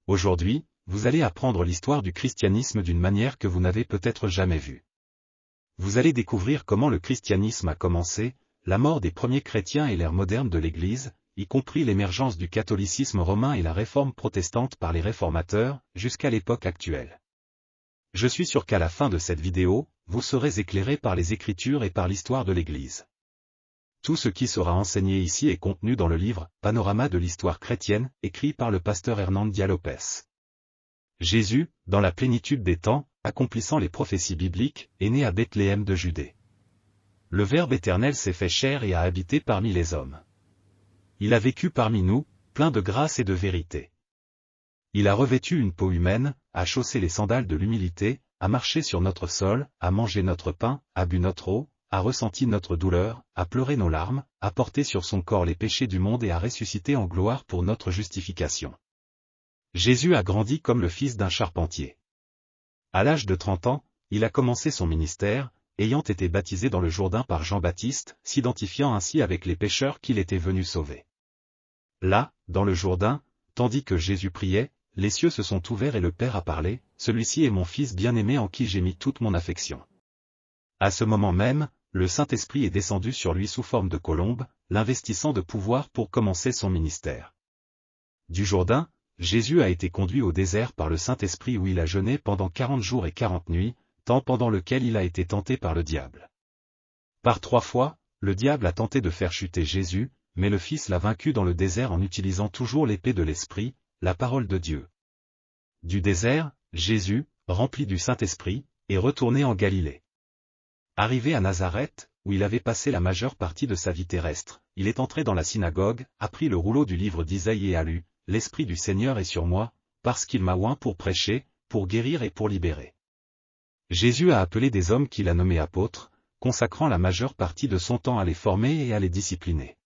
Aujourd'hui, vous allez apprendre l'histoire du christianisme d'une manière que vous n'avez peut-être jamais vue. Vous allez découvrir comment le christianisme a commencé, la mort des premiers chrétiens et l'ère moderne de l'Église, y compris l'émergence du catholicisme romain et la réforme protestante par les réformateurs, jusqu'à l'époque actuelle. Je suis sûr qu'à la fin de cette vidéo, vous serez éclairé par les Écritures et par l'histoire de l'Église. Tout ce qui sera enseigné ici est contenu dans le livre « Panorama de l'histoire chrétienne » écrit par le pasteur Hernandia Lopez. Jésus, dans la plénitude des temps, accomplissant les prophéties bibliques, est né à Bethléem de Judée. Le Verbe éternel s'est fait chair et a habité parmi les hommes. Il a vécu parmi nous, plein de grâce et de vérité. Il a revêtu une peau humaine, a chaussé les sandales de l'humilité, a marché sur notre sol, a mangé notre pain, a bu notre eau, a ressenti notre douleur, a pleuré nos larmes, a porté sur son corps les péchés du monde et a ressuscité en gloire pour notre justification. Jésus a grandi comme le fils d'un charpentier. À l'âge de 30 ans, il a commencé son ministère, ayant été baptisé dans le Jourdain par Jean-Baptiste, s'identifiant ainsi avec les pécheurs qu'il était venu sauver. Là, dans le Jourdain, tandis que Jésus priait, les cieux se sont ouverts et le Père a parlé, « Celui-ci est mon Fils bien-aimé en qui j'ai mis toute mon affection. » À ce moment même, le Saint-Esprit est descendu sur lui sous forme de colombe, l'investissant de pouvoir pour commencer son ministère. Du Jourdain, Jésus a été conduit au désert par le Saint-Esprit où il a jeûné pendant 40 jours et 40 nuits, temps pendant lequel il a été tenté par le diable. Par 3 fois, le diable a tenté de faire chuter Jésus, mais le Fils l'a vaincu dans le désert en utilisant toujours l'épée de l'Esprit, la parole de Dieu. Du désert, Jésus, rempli du Saint-Esprit, est retourné en Galilée. Arrivé à Nazareth, où il avait passé la majeure partie de sa vie terrestre, il est entré dans la synagogue, a pris le rouleau du livre d'Isaïe et a lu, « L'Esprit du Seigneur est sur moi, parce qu'il m'a oint pour prêcher, pour guérir et pour libérer. » Jésus a appelé des hommes qu'il a nommés apôtres, consacrant la majeure partie de son temps à les former et à les discipliner.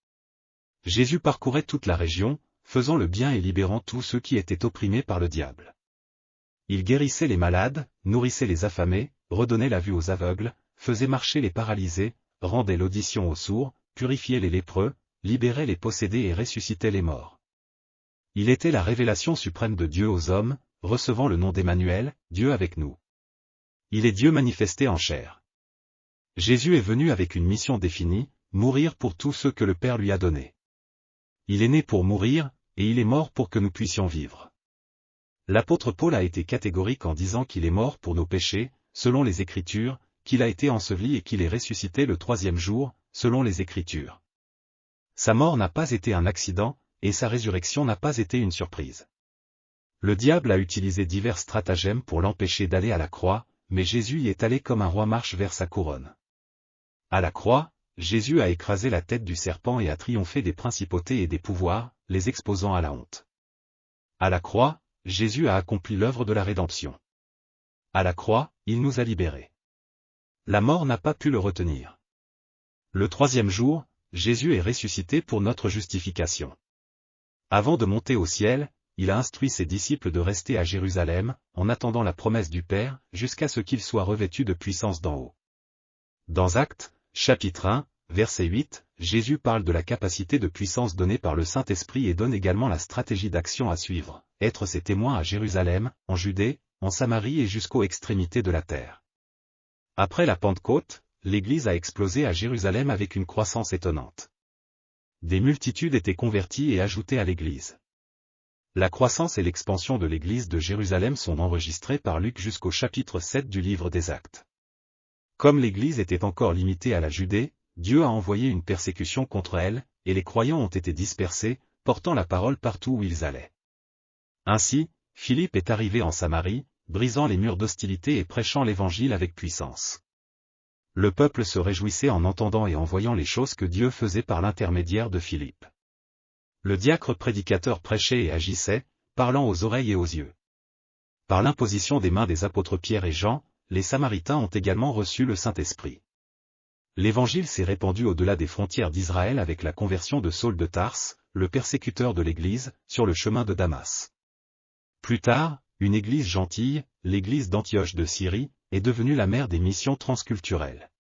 Jésus parcourait toute la région, faisant le bien et libérant tous ceux qui étaient opprimés par le diable. Il guérissait les malades, nourrissait les affamés, redonnait la vue aux aveugles, faisait marcher les paralysés, rendait l'audition aux sourds, purifiait les lépreux, libérait les possédés et ressuscitait les morts. Il était la révélation suprême de Dieu aux hommes, recevant le nom d'Emmanuel, Dieu avec nous. Il est Dieu manifesté en chair. Jésus est venu avec une mission définie, mourir pour tous ceux que le Père lui a donnés. Il est né pour mourir, et il est mort pour que nous puissions vivre. L'apôtre Paul a été catégorique en disant qu'il est mort pour nos péchés, selon les Écritures, qu'il a été enseveli et qu'il est ressuscité le 3e jour, selon les Écritures. Sa mort n'a pas été un accident, et sa résurrection n'a pas été une surprise. Le diable a utilisé divers stratagèmes pour l'empêcher d'aller à la croix, mais Jésus y est allé comme un roi marche vers sa couronne. À la croix, Jésus a écrasé la tête du serpent et a triomphé des principautés et des pouvoirs, les exposant à la honte. À la croix, Jésus a accompli l'œuvre de la rédemption. À la croix, il nous a libérés. La mort n'a pas pu le retenir. Le 3e jour, Jésus est ressuscité pour notre justification. Avant de monter au ciel, il a instruit ses disciples de rester à Jérusalem, en attendant la promesse du Père, jusqu'à ce qu'ils soient revêtus de puissance d'en haut. Dans Actes, chapitre 1, verset 8, Jésus parle de la capacité de puissance donnée par le Saint-Esprit et donne également la stratégie d'action à suivre, être ses témoins à Jérusalem, en Judée, en Samarie et jusqu'aux extrémités de la terre. Après la Pentecôte, l'Église a explosé à Jérusalem avec une croissance étonnante. Des multitudes étaient converties et ajoutées à l'Église. La croissance et l'expansion de l'Église de Jérusalem sont enregistrées par Luc jusqu'au chapitre 7 du livre des Actes. Comme l'Église était encore limitée à la Judée, Dieu a envoyé une persécution contre elle, et les croyants ont été dispersés, portant la parole partout où ils allaient. Ainsi, Philippe est arrivé en Samarie, brisant les murs d'hostilité et prêchant l'Évangile avec puissance. Le peuple se réjouissait en entendant et en voyant les choses que Dieu faisait par l'intermédiaire de Philippe. Le diacre prédicateur prêchait et agissait, parlant aux oreilles et aux yeux. Par l'imposition des mains des apôtres Pierre et Jean, les Samaritains ont également reçu le Saint-Esprit. L'Évangile s'est répandu au-delà des frontières d'Israël avec la conversion de Saul de Tarse, le persécuteur de l'Église, sur le chemin de Damas. Plus tard, une église gentille, l'église d'Antioche de Syrie, est devenue la mère des missions transculturelles.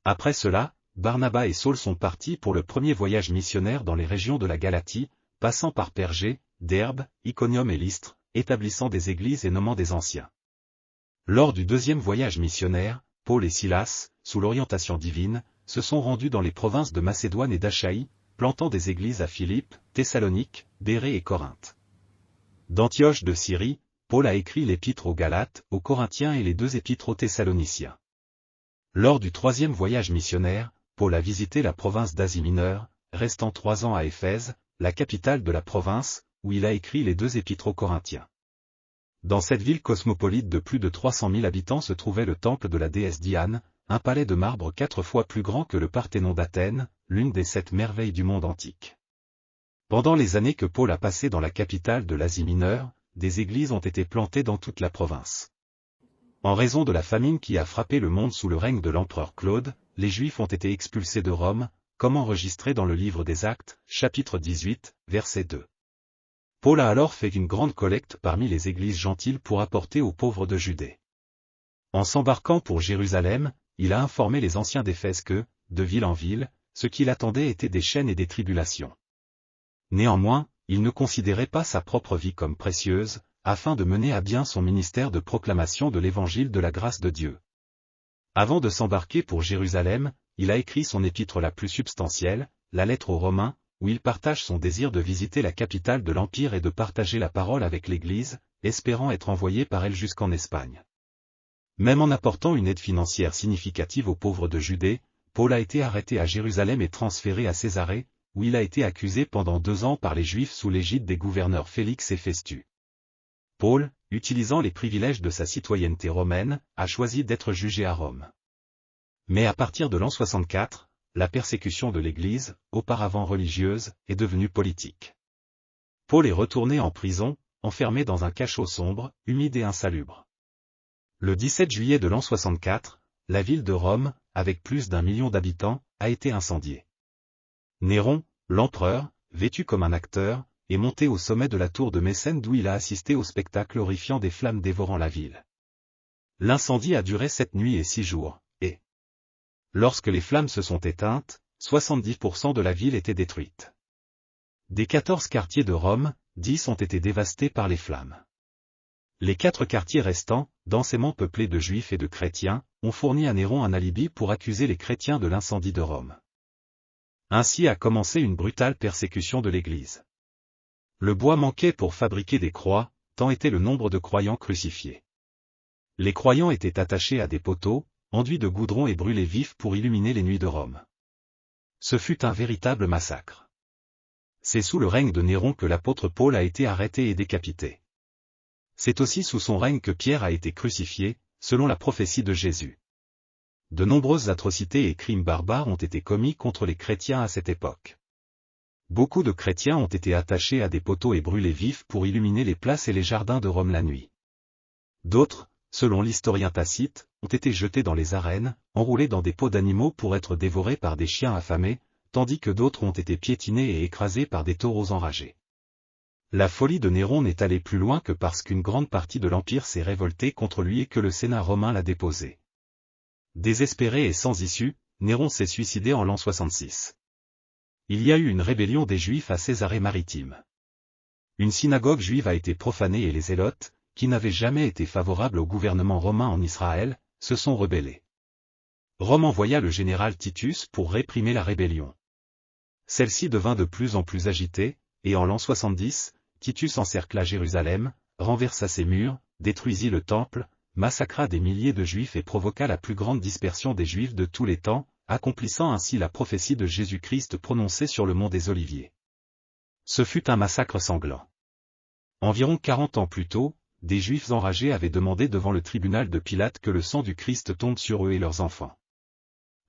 Après cela, Barnabas et Saul sont partis pour le premier voyage missionnaire dans les régions de la Galatie, passant par Pergé, Derbe, Iconium et Lystre, établissant des églises et nommant des anciens. Lors du deuxième voyage missionnaire, Paul et Silas, sous l'orientation divine, se sont rendus dans les provinces de Macédoine et d'Achaïe, plantant des églises à Philippe, Thessalonique, Bérée et Corinthe. D'Antioche de Syrie, Paul a écrit l'épître aux Galates, aux Corinthiens et les 2 épîtres aux Thessaloniciens. Lors du troisième voyage missionnaire, Paul a visité la province d'Asie mineure, restant 3 ans à Éphèse, la capitale de la province, où il a écrit les 2 épîtres aux Corinthiens. Dans cette ville cosmopolite de plus de 300 000 habitants se trouvait le temple de la déesse Diane, un palais de marbre 4 fois plus grand que le Parthénon d'Athènes, l'une des 7 merveilles du monde antique. Pendant les années que Paul a passées dans la capitale de l'Asie mineure, des églises ont été plantées dans toute la province. En raison de la famine qui a frappé le monde sous le règne de l'empereur Claude, les Juifs ont été expulsés de Rome, comme enregistré dans le livre des Actes, chapitre 18, verset 2. Paul a alors fait une grande collecte parmi les églises gentiles pour apporter aux pauvres de Judée. En s'embarquant pour Jérusalem, il a informé les anciens d'Éphèse que, de ville en ville, ce qui l'attendait était des chaînes et des tribulations. Néanmoins, il ne considérait pas sa propre vie comme précieuse, afin de mener à bien son ministère de proclamation de l'évangile de la grâce de Dieu. Avant de s'embarquer pour Jérusalem, il a écrit son épître la plus substantielle, la lettre aux Romains, où il partage son désir de visiter la capitale de l'Empire et de partager la parole avec l'Église, espérant être envoyé par elle jusqu'en Espagne. Même en apportant une aide financière significative aux pauvres de Judée, Paul a été arrêté à Jérusalem et transféré à Césarée, où il a été accusé pendant 2 ans par les Juifs sous l'égide des gouverneurs Félix et Festus. Paul, utilisant les privilèges de sa citoyenneté romaine, a choisi d'être jugé à Rome. Mais à partir de l'an 64, la persécution de l'Église, auparavant religieuse, est devenue politique. Paul est retourné en prison, enfermé dans un cachot sombre, humide et insalubre. Le 17 juillet de l'an 64, la ville de Rome, avec plus d'1 million d'habitants, a été incendiée. Néron, l'empereur, vêtu comme un acteur, est monté au sommet de la tour de Mécène d'où il a assisté au spectacle horrifiant des flammes dévorant la ville. L'incendie a duré 7 nuits et 6 jours, et lorsque les flammes se sont éteintes, 70% de la ville était détruite. Des 14 quartiers de Rome, 10 ont été dévastés par les flammes. Les 4 quartiers restants, densément peuplés de juifs et de chrétiens, ont fourni à Néron un alibi pour accuser les chrétiens de l'incendie de Rome. Ainsi a commencé une brutale persécution de l'Église. Le bois manquait pour fabriquer des croix, tant était le nombre de croyants crucifiés. Les croyants étaient attachés à des poteaux, enduits de goudron et brûlés vifs pour illuminer les nuits de Rome. Ce fut un véritable massacre. C'est sous le règne de Néron que l'apôtre Paul a été arrêté et décapité. C'est aussi sous son règne que Pierre a été crucifié, selon la prophétie de Jésus. De nombreuses atrocités et crimes barbares ont été commis contre les chrétiens à cette époque. Beaucoup de chrétiens ont été attachés à des poteaux et brûlés vifs pour illuminer les places et les jardins de Rome la nuit. D'autres, selon l'historien Tacite, ont été jetés dans les arènes, enroulés dans des peaux d'animaux pour être dévorés par des chiens affamés, tandis que d'autres ont été piétinés et écrasés par des taureaux enragés. La folie de Néron n'est allée plus loin que parce qu'une grande partie de l'Empire s'est révoltée contre lui et que le Sénat romain l'a déposé. Désespéré et sans issue, Néron s'est suicidé en l'an 66. Il y a eu une rébellion des Juifs à Césarée-Maritime. Une synagogue juive a été profanée et les Zélotes, qui n'avaient jamais été favorables au gouvernement romain en Israël, se sont rebellés. Rome envoya le général Titus pour réprimer la rébellion. Celle-ci devint de plus en plus agitée, et en l'an 70, Titus encercla Jérusalem, renversa ses murs, détruisit le temple, massacra des milliers de Juifs et provoqua la plus grande dispersion des Juifs de tous les temps, accomplissant ainsi la prophétie de Jésus-Christ prononcée sur le mont des Oliviers. Ce fut un massacre sanglant. Environ 40 ans plus tôt, des Juifs enragés avaient demandé devant le tribunal de Pilate que le sang du Christ tombe sur eux et leurs enfants.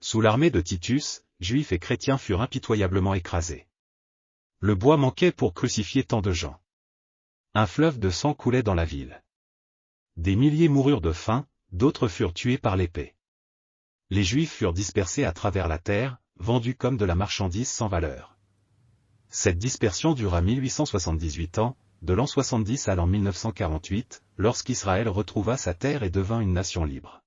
Sous l'armée de Titus, Juifs et chrétiens furent impitoyablement écrasés. Le bois manquait pour crucifier tant de gens. Un fleuve de sang coulait dans la ville. Des milliers moururent de faim, d'autres furent tués par l'épée. Les Juifs furent dispersés à travers la terre, vendus comme de la marchandise sans valeur. Cette dispersion dura 1878 ans, de l'an 70 à l'an 1948, lorsqu'Israël retrouva sa terre et devint une nation libre.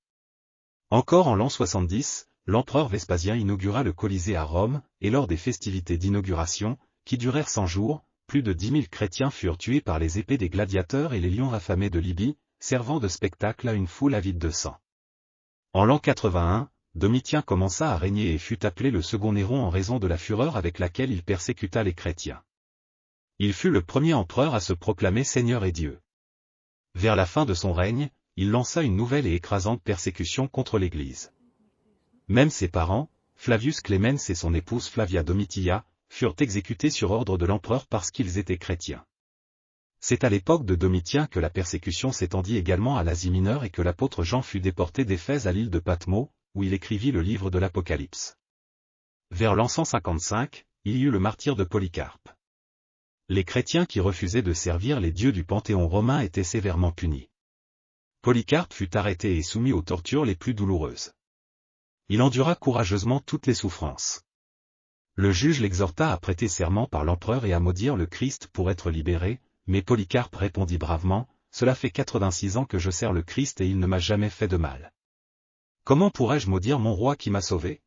Encore en l'an 70, l'empereur Vespasien inaugura le Colisée à Rome, et lors des festivités d'inauguration, qui durèrent 100 jours, plus de 10 000 chrétiens furent tués par les épées des gladiateurs et les lions affamés de Libye, servant de spectacle à une foule avide de sang. En l'an 81, Domitien commença à régner et fut appelé le second Néron en raison de la fureur avec laquelle il persécuta les chrétiens. Il fut le premier empereur à se proclamer Seigneur et Dieu. Vers la fin de son règne, il lança une nouvelle et écrasante persécution contre l'Église. Même ses parents, Flavius Clemens et son épouse Flavia Domitia, furent exécutés sur ordre de l'empereur parce qu'ils étaient chrétiens. C'est à l'époque de Domitien que la persécution s'étendit également à l'Asie mineure et que l'apôtre Jean fut déporté d'Éphèse à l'île de Patmos, où il écrivit le livre de l'Apocalypse. Vers l'an 155, il y eut le martyre de Polycarpe. Les chrétiens qui refusaient de servir les dieux du panthéon romain étaient sévèrement punis. Polycarpe fut arrêté et soumis aux tortures les plus douloureuses. Il endura courageusement toutes les souffrances. Le juge l'exhorta à prêter serment par l'empereur et à maudire le Christ pour être libéré, mais Polycarpe répondit bravement, « Cela fait 86 ans que je sers le Christ et il ne m'a jamais fait de mal. Comment pourrais-je maudire mon roi qui m'a sauvé ?»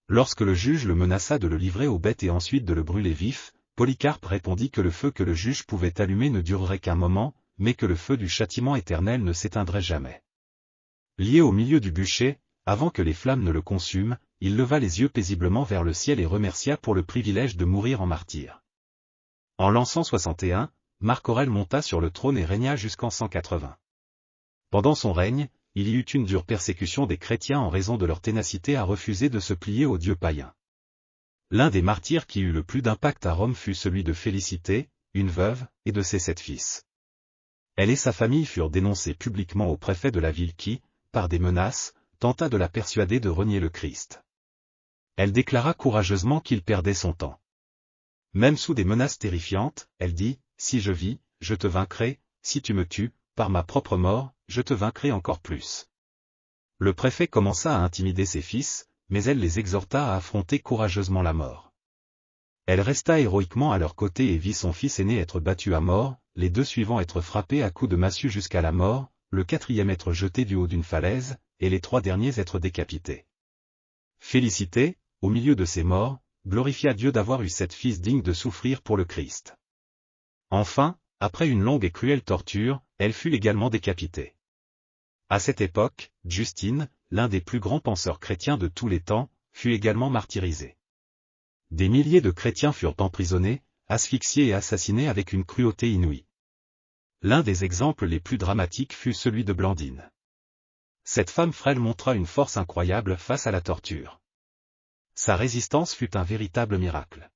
Lorsque le juge le menaça de le livrer aux bêtes et ensuite de le brûler vif, Polycarpe répondit que le feu que le juge pouvait allumer ne durerait qu'un moment, mais que le feu du châtiment éternel ne s'éteindrait jamais. Lié au milieu du bûcher, avant que les flammes ne le consument, il leva les yeux paisiblement vers le ciel et remercia pour le privilège de mourir en martyr. En l'an 161, Marc Aurèle monta sur le trône et régna jusqu'en 180. Pendant son règne, il y eut une dure persécution des chrétiens en raison de leur ténacité à refuser de se plier aux dieux païens. L'un des martyrs qui eut le plus d'impact à Rome fut celui de Félicité, une veuve, et de ses 7 fils. Elle et sa famille furent dénoncés publiquement au préfet de la ville qui, par des menaces, tenta de la persuader de renier le Christ. Elle déclara courageusement qu'il perdait son temps. Même sous des menaces terrifiantes, elle dit, « Si je vis, je te vaincrai, si tu me tues, par ma propre mort, je te vaincrai encore plus. » Le préfet commença à intimider ses fils, mais elle les exhorta à affronter courageusement la mort. Elle resta héroïquement à leur côté et vit son fils aîné être battu à mort, les 2 suivants être frappés à coups de massue jusqu'à la mort, le 4e être jeté du haut d'une falaise, et les 3 derniers être décapités. Félicité, au milieu de ces morts, glorifia Dieu d'avoir eu 7 fils dignes de souffrir pour le Christ. Enfin, après une longue et cruelle torture, elle fut également décapitée. À cette époque, Justine, l'un des plus grands penseurs chrétiens de tous les temps, fut également martyrisé. Des milliers de chrétiens furent emprisonnés, asphyxiés et assassinés avec une cruauté inouïe. L'un des exemples les plus dramatiques fut celui de Blandine. Cette femme frêle montra une force incroyable face à la torture. Sa résistance fut un véritable miracle.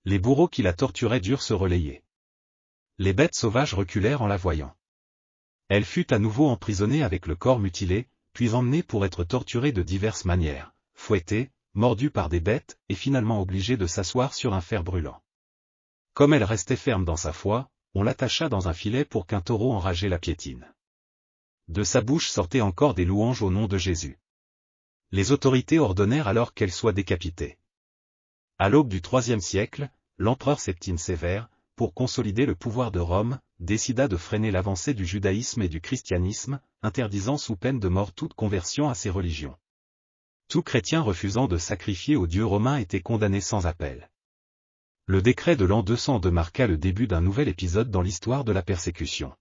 Les bourreaux qui la torturaient durent se relayer. Les bêtes sauvages reculèrent en la voyant. Elle fut à nouveau emprisonnée avec le corps mutilé, puis emmenée pour être torturée de diverses manières, fouettée, mordue par des bêtes, et finalement obligée de s'asseoir sur un fer brûlant. Comme elle restait ferme dans sa foi, on l'attacha dans un filet pour qu'un taureau enragé la piétine. De sa bouche sortaient encore des louanges au nom de Jésus. Les autorités ordonnèrent alors qu'elle soit décapitée. À l'aube du IIIe siècle, l'empereur Septime Sévère, pour consolider le pouvoir de Rome, décida de freiner l'avancée du judaïsme et du christianisme, interdisant sous peine de mort toute conversion à ces religions. Tout chrétien refusant de sacrifier aux dieux romains était condamné sans appel. Le décret de l'an 202 marqua le début d'un nouvel épisode dans l'histoire de la persécution.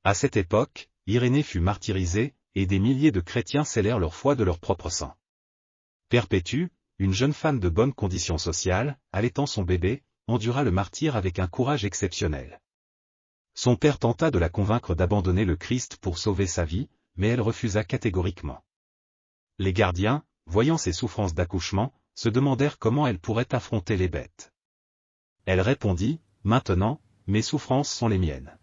À cette époque, Irénée fut martyrisée, et des milliers de chrétiens scellèrent leur foi de leur propre sang. Perpétue, une jeune femme de bonne condition sociale, allaitant son bébé, endura le martyre avec un courage exceptionnel. Son père tenta de la convaincre d'abandonner le Christ pour sauver sa vie, mais elle refusa catégoriquement. Les gardiens, voyant ses souffrances d'accouchement, se demandèrent comment elle pourrait affronter les bêtes. Elle répondit, « Maintenant, mes souffrances sont les miennes.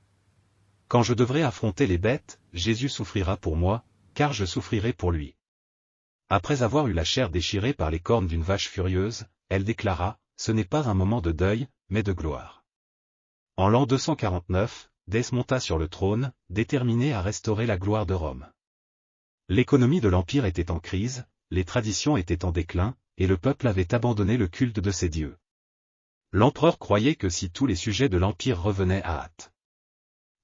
Quand je devrai affronter les bêtes, Jésus souffrira pour moi, car je souffrirai pour lui. » Après avoir eu la chair déchirée par les cornes d'une vache furieuse, elle déclara, « Ce n'est pas un moment de deuil, mais de gloire. » En l'an 249, Dès monta sur le trône, déterminé à restaurer la gloire de Rome. L'économie de l'Empire était en crise, les traditions étaient en déclin, et le peuple avait abandonné le culte de ses dieux. L'empereur croyait que si tous les sujets de l'Empire revenaient à hâte.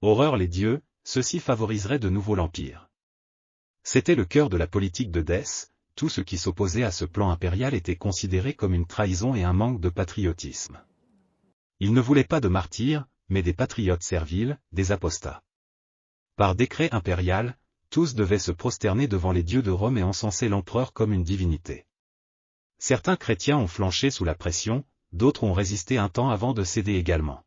Horreur les dieux, ceci favoriserait de nouveau l'Empire. C'était le cœur de la politique de Dès, tout ce qui s'opposait à ce plan impérial était considéré comme une trahison et un manque de patriotisme. Il ne voulait pas de martyrs, mais des patriotes serviles, des apostats. Par décret impérial, tous devaient se prosterner devant les dieux de Rome et encenser l'empereur comme une divinité. Certains chrétiens ont flanché sous la pression, d'autres ont résisté un temps avant de céder également.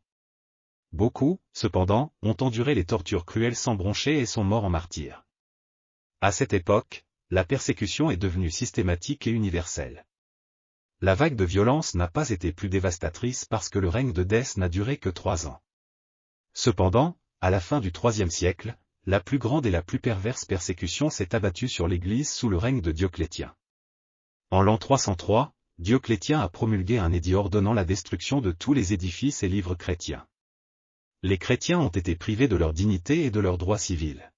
Beaucoup, cependant, ont enduré les tortures cruelles sans broncher et sont morts en martyrs. À cette époque, la persécution est devenue systématique et universelle. La vague de violence n'a pas été plus dévastatrice parce que le règne de Dèce n'a duré que 3 ans. Cependant, à la fin du IIIe siècle, la plus grande et la plus perverse persécution s'est abattue sur l'Église sous le règne de Dioclétien. En l'an 303, Dioclétien a promulgué un édit ordonnant la destruction de tous les édifices et livres chrétiens. Les chrétiens ont été privés de leur dignité et de leurs droits civils.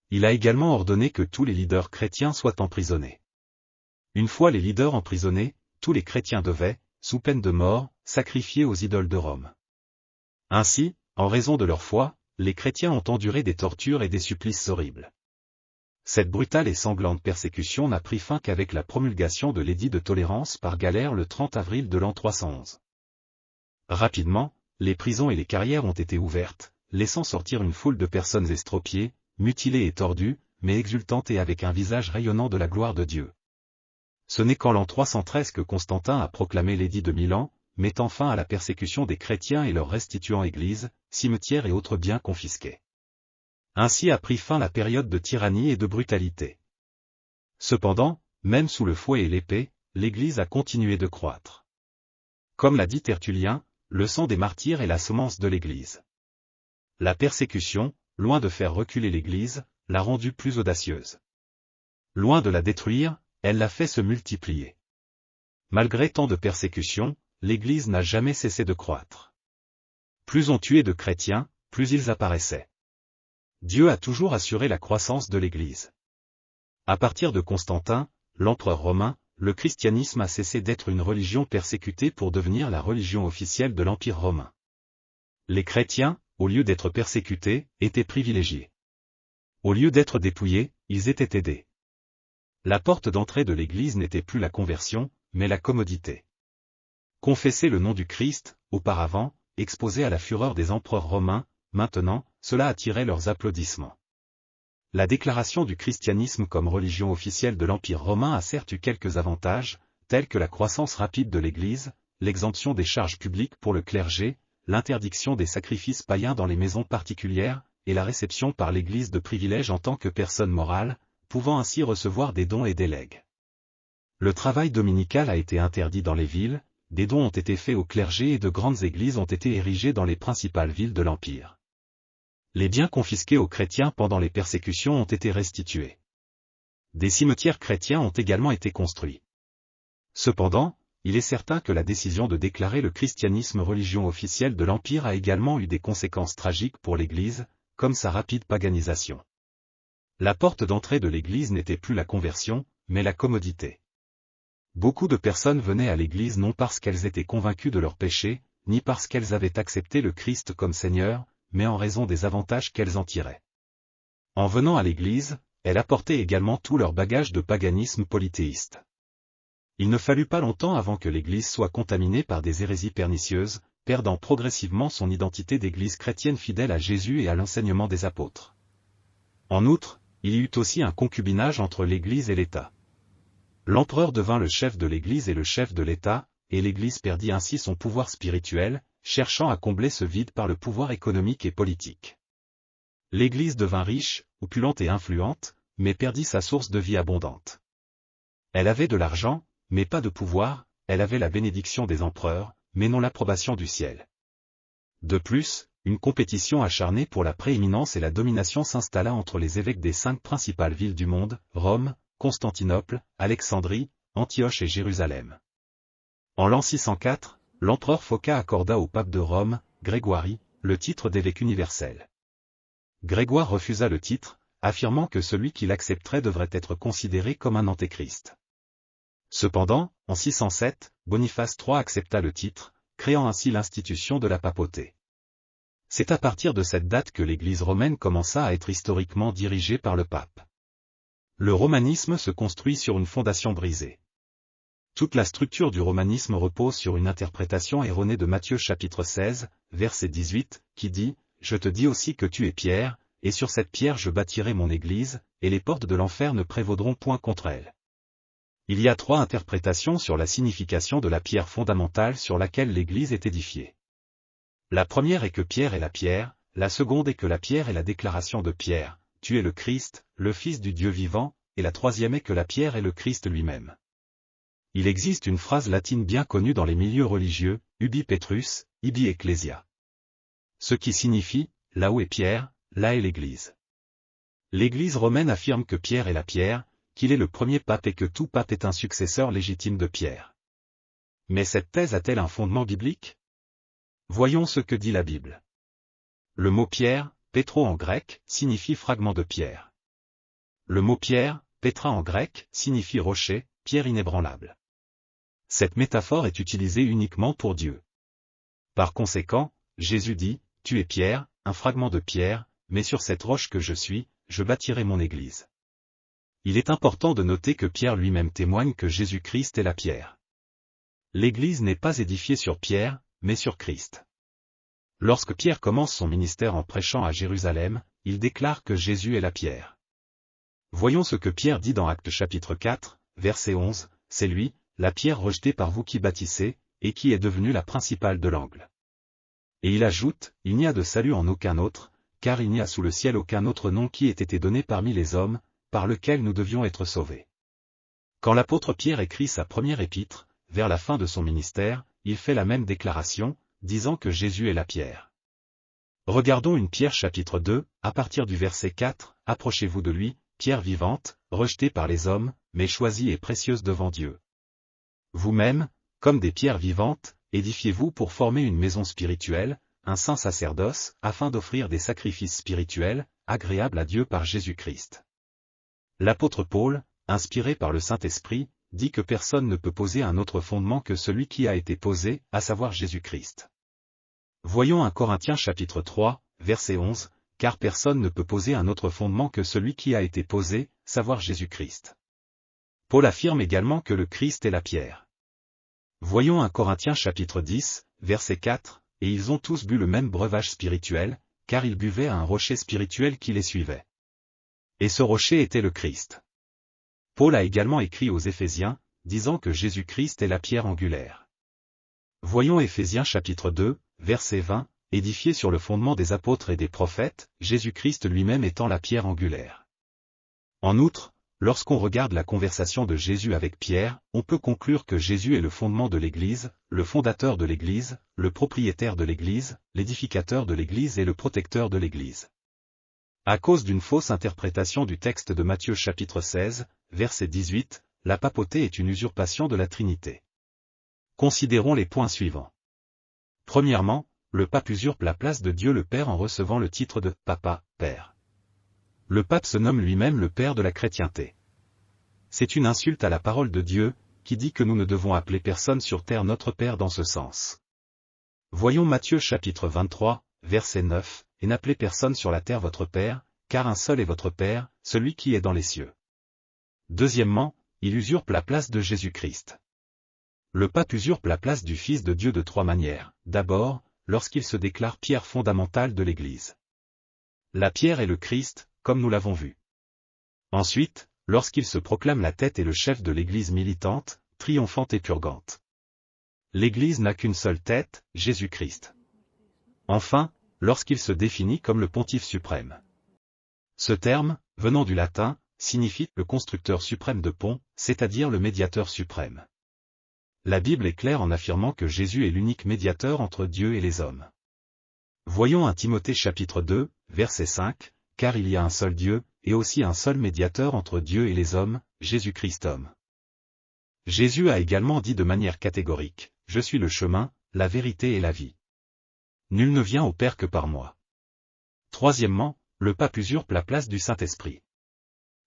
Il a également ordonné que tous les leaders chrétiens soient emprisonnés. Une fois les leaders emprisonnés, tous les chrétiens devaient, sous peine de mort, sacrifier aux idoles de Rome. Ainsi, en raison de leur foi, les chrétiens ont enduré des tortures et des supplices horribles. Cette brutale et sanglante persécution n'a pris fin qu'avec la promulgation de l'édit de tolérance par Galère le 30 avril de l'an 311. Rapidement, les prisons et les carrières ont été ouvertes, laissant sortir une foule de personnes estropiées, mutilées et tordues, mais exultantes et avec un visage rayonnant de la gloire de Dieu. Ce n'est qu'en l'an 313 que Constantin a proclamé l'édit de Milan, mettant fin à la persécution des chrétiens et leur restituant églises, cimetières et autres biens confisqués. Ainsi a pris fin la période de tyrannie et de brutalité. Cependant, même sous le fouet et l'épée, l'Église a continué de croître. Comme l'a dit Tertullien, le sang des martyrs est la semence de l'Église. La persécution, loin de faire reculer l'Église, l'a rendue plus audacieuse. Loin de la détruire, elle l'a fait se multiplier. Malgré tant de persécutions, l'Église n'a jamais cessé de croître. Plus on tuait de chrétiens, plus ils apparaissaient. Dieu a toujours assuré la croissance de l'Église. À partir de Constantin, l'empereur romain, le christianisme a cessé d'être une religion persécutée pour devenir la religion officielle de l'Empire romain. Les chrétiens, au lieu d'être persécutés, étaient privilégiés. Au lieu d'être dépouillés, ils étaient aidés. La porte d'entrée de l'Église n'était plus la conversion, mais la commodité. Confesser le nom du Christ, auparavant, exposé à la fureur des empereurs romains, maintenant, cela attirait leurs applaudissements. La déclaration du christianisme comme religion officielle de l'Empire romain a certes eu quelques avantages, tels que la croissance rapide de l'Église, l'exemption des charges publiques pour le clergé, l'interdiction des sacrifices païens dans les maisons particulières, et la réception par l'Église de privilèges en tant que personne morale, pouvant ainsi recevoir des dons et des legs. Le travail dominical a été interdit dans les villes, des dons ont été faits au clergé et de grandes églises ont été érigées dans les principales villes de l'Empire. Les biens confisqués aux chrétiens pendant les persécutions ont été restitués. Des cimetières chrétiens ont également été construits. Cependant, il est certain que la décision de déclarer le christianisme religion officielle de l'Empire a également eu des conséquences tragiques pour l'Église, comme sa rapide paganisation. La porte d'entrée de l'Église n'était plus la conversion, mais la commodité. Beaucoup de personnes venaient à l'Église non parce qu'elles étaient convaincues de leurs péchés, ni parce qu'elles avaient accepté le Christ comme Seigneur, mais en raison des avantages qu'elles en tiraient. En venant à l'Église, elles apportaient également tout leur bagage de paganisme polythéiste. Il ne fallut pas longtemps avant que l'Église soit contaminée par des hérésies pernicieuses, perdant progressivement son identité d'Église chrétienne fidèle à Jésus et à l'enseignement des apôtres. En outre, il y eut aussi un concubinage entre l'Église et l'État. L'empereur devint le chef de l'Église et le chef de l'État, et l'Église perdit ainsi son pouvoir spirituel, cherchant à combler ce vide par le pouvoir économique et politique. L'Église devint riche, opulente et influente, mais perdit sa source de vie abondante. Elle avait de l'argent, mais pas de pouvoir, elle avait la bénédiction des empereurs, mais non l'approbation du ciel. De plus, une compétition acharnée pour la prééminence et la domination s'installa entre les évêques des 5 principales villes du monde, Rome, Constantinople, Alexandrie, Antioche et Jérusalem. En l'an 604, l'empereur Phocas accorda au pape de Rome, Grégoire, le titre d'évêque universel. Grégoire refusa le titre, affirmant que celui qui l'accepterait devrait être considéré comme un antéchrist. Cependant, en 607, Boniface III accepta le titre, créant ainsi l'institution de la papauté. C'est à partir de cette date que l'Église romaine commença à être historiquement dirigée par le pape. Le romanisme se construit sur une fondation brisée. Toute la structure du romanisme repose sur une interprétation erronée de Matthieu chapitre 16, verset 18, qui dit « Je te dis aussi que tu es Pierre, et sur cette pierre je bâtirai mon église, et les portes de l'enfer ne prévaudront point contre elle. » Il y a 3 interprétations sur la signification de la pierre fondamentale sur laquelle l'église est édifiée. La première est que Pierre est la pierre, la seconde est que la pierre est la déclaration de Pierre, « Tu es le Christ, le Fils du Dieu vivant », et la troisième est que la pierre est le Christ lui-même. Il existe une phrase latine bien connue dans les milieux religieux, ubi Petrus, ibi ecclesia. Ce qui signifie, là où est Pierre, là est l'Église. L'Église romaine affirme que Pierre est la pierre, qu'il est le premier pape et que tout pape est un successeur légitime de Pierre. Mais cette thèse a-t-elle un fondement biblique? Voyons ce que dit la Bible. Le mot pierre, pétro en grec, signifie fragment de pierre. Le mot pierre, pétra en grec, signifie rocher, pierre inébranlable. Cette métaphore est utilisée uniquement pour Dieu. Par conséquent, Jésus dit, « Tu es Pierre, un fragment de pierre, mais sur cette roche que je suis, je bâtirai mon Église. » Il est important de noter que Pierre lui-même témoigne que Jésus-Christ est la pierre. L'Église n'est pas édifiée sur Pierre, mais sur Christ. Lorsque Pierre commence son ministère en prêchant à Jérusalem, il déclare que Jésus est la pierre. Voyons ce que Pierre dit dans Actes chapitre 4, verset 11, « C'est lui, la pierre rejetée par vous qui bâtissez, et qui est devenue la principale de l'angle. » Et il ajoute, « Il n'y a de salut en aucun autre, car il n'y a sous le ciel aucun autre nom qui ait été donné parmi les hommes, par lequel nous devions être sauvés. » Quand l'apôtre Pierre écrit sa première épître, vers la fin de son ministère, il fait la même déclaration, disant que Jésus est la pierre. Regardons une Pierre chapitre 2, à partir du verset 4, « Approchez-vous de lui, pierre vivante, rejetée par les hommes, mais choisie et précieuse devant Dieu. Vous-même, comme des pierres vivantes, édifiez-vous pour former une maison spirituelle, un saint sacerdoce, afin d'offrir des sacrifices spirituels, agréables à Dieu par Jésus-Christ. » L'apôtre Paul, inspiré par le Saint-Esprit, dit que personne ne peut poser un autre fondement que celui qui a été posé, à savoir Jésus-Christ. Voyons 1 Corinthiens chapitre 3, verset 11, « Car personne ne peut poser un autre fondement que celui qui a été posé, savoir Jésus-Christ. » Paul affirme également que le Christ est la pierre. Voyons 1 Corinthiens chapitre 10, verset 4, « Et ils ont tous bu le même breuvage spirituel, car ils buvaient à un rocher spirituel qui les suivait. Et ce rocher était le Christ. » Paul a également écrit aux Éphésiens, disant que Jésus-Christ est la pierre angulaire. Voyons Éphésiens chapitre 2, verset 20, « Édifié sur le fondement des apôtres et des prophètes, Jésus-Christ lui-même étant la pierre angulaire. » En outre, lorsqu'on regarde la conversation de Jésus avec Pierre, on peut conclure que Jésus est le fondement de l'Église, le fondateur de l'Église, le propriétaire de l'Église, l'édificateur de l'Église et le protecteur de l'Église. À cause d'une fausse interprétation du texte de Matthieu chapitre 16, verset 18, la papauté est une usurpation de la Trinité. Considérons les points suivants. Premièrement, le pape usurpe la place de Dieu le Père en recevant le titre de « Papa, Père ». Le pape se nomme lui-même le Père de la chrétienté. C'est une insulte à la parole de Dieu, qui dit que nous ne devons appeler personne sur terre notre Père dans ce sens. Voyons Matthieu chapitre 23, verset 9, « Et n'appelez personne sur la terre votre Père, car un seul est votre Père, celui qui est dans les cieux. » Deuxièmement, il usurpe la place de Jésus-Christ. Le pape usurpe la place du Fils de Dieu de 3 manières. D'abord, lorsqu'il se déclare pierre fondamentale de l'Église. La pierre est le Christ, comme nous l'avons vu. Ensuite, lorsqu'il se proclame la tête et le chef de l'Église militante, triomphante et purgante. L'Église n'a qu'une seule tête, Jésus-Christ. Enfin, lorsqu'il se définit comme le pontife suprême. Ce terme, venant du latin, signifie le constructeur suprême de ponts, c'est-à-dire le médiateur suprême. La Bible est claire en affirmant que Jésus est l'unique médiateur entre Dieu et les hommes. Voyons 1 Timothée chapitre 2, verset 5, « Car il y a un seul Dieu, et aussi un seul médiateur entre Dieu et les hommes, Jésus-Christ homme. » Jésus a également dit de manière catégorique, « Je suis le chemin, la vérité et la vie. Nul ne vient au Père que par moi. » Troisièmement, le pape usurpe la place du Saint-Esprit.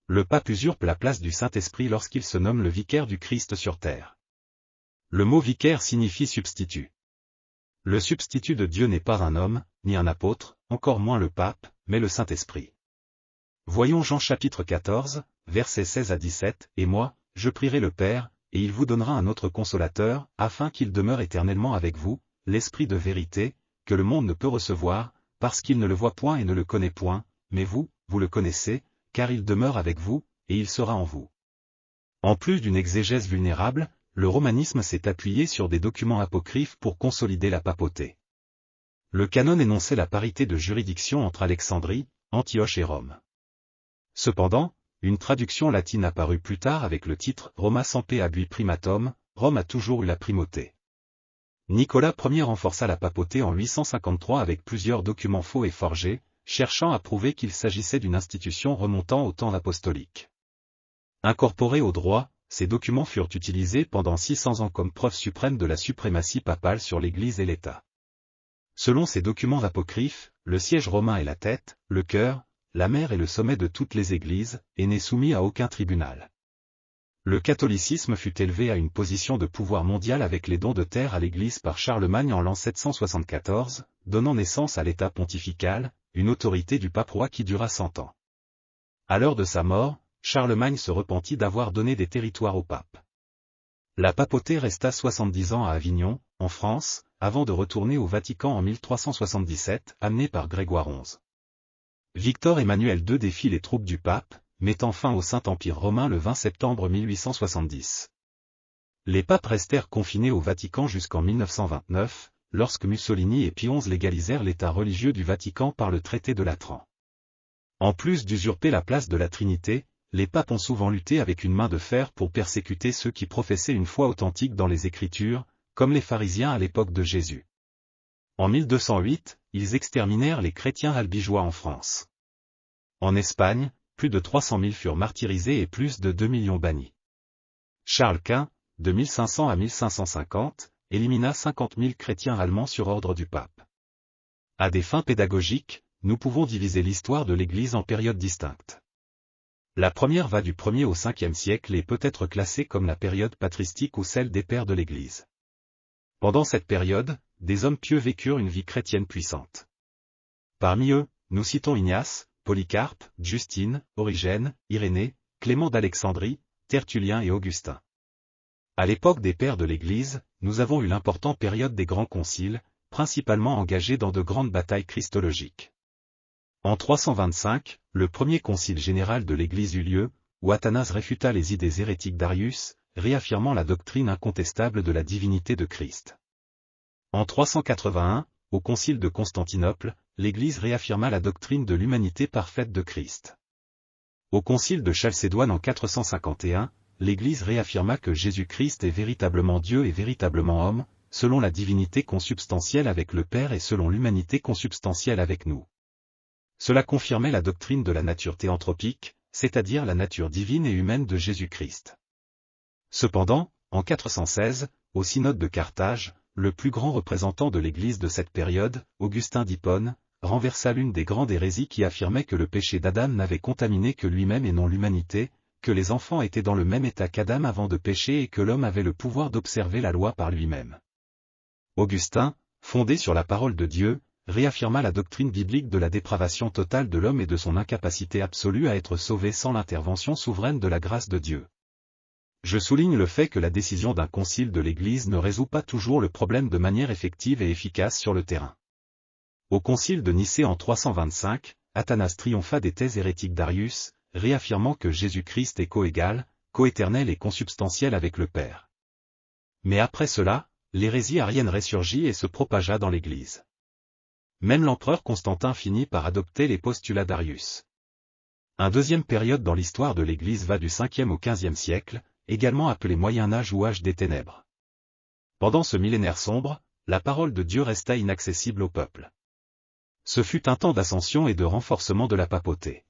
Le pape usurpe la place du Saint-Esprit lorsqu'il se nomme le vicaire du Christ sur terre. Le mot vicaire signifie substitut. Le substitut de Dieu n'est pas un homme, ni un apôtre, encore moins le pape, mais le Saint-Esprit. Voyons Jean chapitre 14, versets 16 à 17, « Et moi, je prierai le Père, et il vous donnera un autre consolateur, afin qu'il demeure éternellement avec vous, l'Esprit de vérité, que le monde ne peut recevoir, parce qu'il ne le voit point et ne le connaît point, mais vous, vous le connaissez, car il demeure avec vous, et il sera en vous. En plus d'une exégèse vulnérable, le romanisme s'est appuyé sur des documents apocryphes pour consolider la papauté. Le canon énonçait la parité de juridiction entre Alexandrie, Antioche et Rome. Cependant, une traduction latine apparut plus tard avec le titre « Roma semper habui primatum », Rome a toujours eu la primauté. Nicolas Ier renforça la papauté en 853 avec plusieurs documents faux et forgés, cherchant à prouver qu'il s'agissait d'une institution remontant au temps apostolique. Incorporés au droit, ces documents furent utilisés pendant 600 ans comme preuve suprême de la suprématie papale sur l'Église et l'État. Selon ces documents apocryphes, le siège romain est la tête, le cœur, la mer et le sommet de toutes les églises, et n'est soumis à aucun tribunal. Le catholicisme fut élevé à une position de pouvoir mondial avec les dons de terre à l'Église par Charlemagne en l'an 774, donnant naissance à l'État pontifical, une autorité du pape roi qui dura 100 ans. À l'heure de sa mort, Charlemagne se repentit d'avoir donné des territoires au pape. La papauté resta 70 ans à Avignon, en France, avant de retourner au Vatican en 1377, amené par Grégoire XI. Victor Emmanuel II défie les troupes du pape, mettant fin au Saint-Empire romain le 20 septembre 1870. Les papes restèrent confinés au Vatican jusqu'en 1929, lorsque Mussolini et Pie XI légalisèrent l'état religieux du Vatican par le traité de Latran. En plus d'usurper la place de la Trinité, les papes ont souvent lutté avec une main de fer pour persécuter ceux qui professaient une foi authentique dans les Écritures, comme les pharisiens à l'époque de Jésus. En 1208, ils exterminèrent les chrétiens albigeois en France. En Espagne, plus de 300 000 furent martyrisés et plus de 2 millions bannis. Charles Quint, de 1500 à 1550, élimina 50 000 chrétiens allemands sur ordre du pape. À des fins pédagogiques, nous pouvons diviser l'histoire de l'Église en périodes distinctes. La première va du 1er au 5e siècle et peut être classée comme la période patristique ou celle des pères de l'Église. Pendant cette période, des hommes pieux vécurent une vie chrétienne puissante. Parmi eux, nous citons Ignace, Polycarpe, Justine, Origène, Irénée, Clément d'Alexandrie, Tertullien et Augustin. À l'époque des pères de l'Église, nous avons eu l'importante période des grands conciles, principalement engagés dans de grandes batailles christologiques. En 325, le premier concile général de l'Église eut lieu, où Athanase réfuta les idées hérétiques d'Arius, réaffirmant la doctrine incontestable de la divinité de Christ. En 381, au concile de Constantinople, l'Église réaffirma la doctrine de l'humanité parfaite de Christ. Au concile de Chalcédoine en 451, l'Église réaffirma que Jésus-Christ est véritablement Dieu et véritablement homme, selon la divinité consubstantielle avec le Père et selon l'humanité consubstantielle avec nous. Cela confirmait la doctrine de la nature théanthropique, c'est-à-dire la nature divine et humaine de Jésus-Christ. Cependant, en 416, au synode de Carthage, le plus grand représentant de l'Église de cette période, Augustin d'Hippone, renversa l'une des grandes hérésies qui affirmait que le péché d'Adam n'avait contaminé que lui-même et non l'humanité, que les enfants étaient dans le même état qu'Adam avant de pécher et que l'homme avait le pouvoir d'observer la loi par lui-même. Augustin, fondé sur la parole de Dieu, réaffirma la doctrine biblique de la dépravation totale de l'homme et de son incapacité absolue à être sauvé sans l'intervention souveraine de la grâce de Dieu. Je souligne le fait que la décision d'un concile de l'Église ne résout pas toujours le problème de manière effective et efficace sur le terrain. Au concile de Nicée en 325, Athanase triompha des thèses hérétiques d'Arius, réaffirmant que Jésus-Christ est coégal, coéternel et consubstantiel avec le Père. Mais après cela, l'hérésie arienne ressurgit et se propagea dans l'Église. Même l'empereur Constantin finit par adopter les postulats d'Arius. Une deuxième période dans l'histoire de l'Église va du 5e au 15e siècle, également appelé Moyen Âge ou Âge des Ténèbres. Pendant ce millénaire sombre, la parole de Dieu resta inaccessible au peuple. Ce fut un temps d'ascension et de renforcement de la papauté.